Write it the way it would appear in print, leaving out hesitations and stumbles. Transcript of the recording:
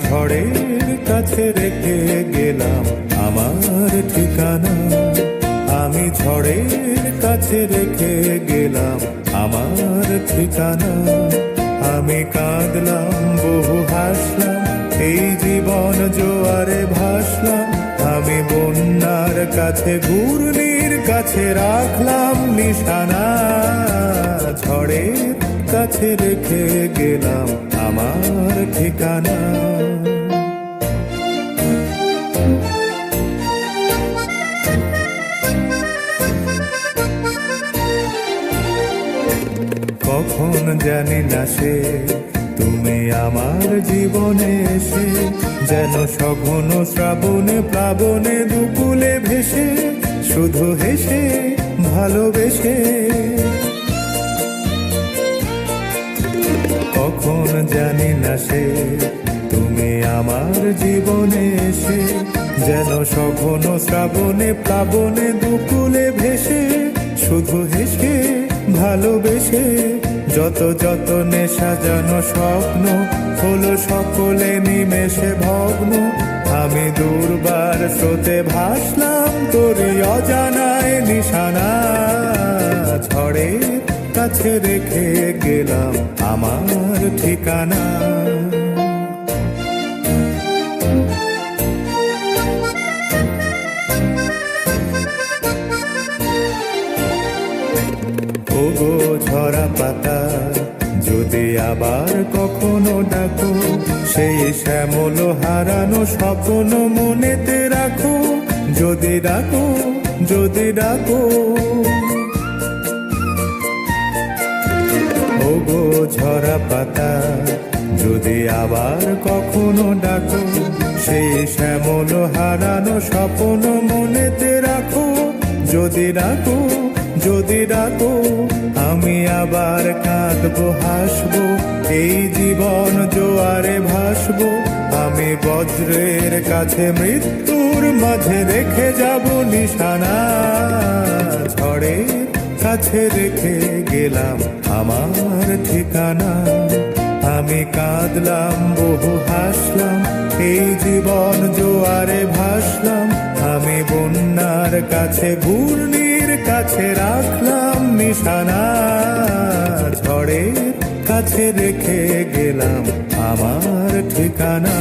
ঝড়ের কাছে রেখে গেলাম আমার ঠিকানা। আমি ঝড়ের কাছে রেখে গেলাম আমার ঠিকানা। আমি কাঁদলাম বহু হাসলাম, এই জীবন জোয়ারে ভাসলাম। আমি বন্যার কাছে ঘূর্ণির কাছে রাখলাম নিশানা। ঝড়ের কাছে রেখে গেলাম আমার ঠিকানা। কখন জানি না সে তুমি আমার জীবনে এসে, যেন সঘন শ্রাবণে প্লাবনে দুকুলে ভেসে, শুধু হেসে ভালোবেসে। কখন জানি না সে তুমি আমার জীবনে এসে, যেন সঘন শ্রাবণে প্লাবনে দুকুলে ভেসে, শুধু হেসে ভালোবেসে। যত যতনে সাজানো স্বপ্ন হলো সকলে নিমেষে ভগ্ন। আমি দুর্বার স্রোতে ভাসলাম তোরই অজানায় নিশানা। ঝড়ের কাছে রেখে গেলাম আমার ঠিকানা। ওগো ঝরা পাতা, যদি আবার কখনো ডাকো, সেই শ্যামল হারানো স্বপ্ন মনেতে রাখো। যদি ডাকো, যদি ডাকো। ওগো ঝরা পাতা, যদি আবার কখনো ডাকো, সেই শ্যামল হারানো স্বপ্ন মনেতে রাখো। যদি ডাকো, যদি ডাকো। আমি আবার কাঁদবো হাসবো, এই জীবন জোয়ারে ভাসবো। আমি বজ্রের কাছে মৃত্যুর মাঝে রেখে যাব নিশানা। ঝড়ের কাছে রেখে গেলাম আমার ঠিকানা। আমি কাঁদলাম বহু হাসলাম, এই জীবন জোয়ারে ভাসলাম। আমি বন্যার কাছে ঘূর্ণির কাছে রাখলাম নিশানা। ঝড়ের কাছে রেখে গেলাম আমার ঠিকানা।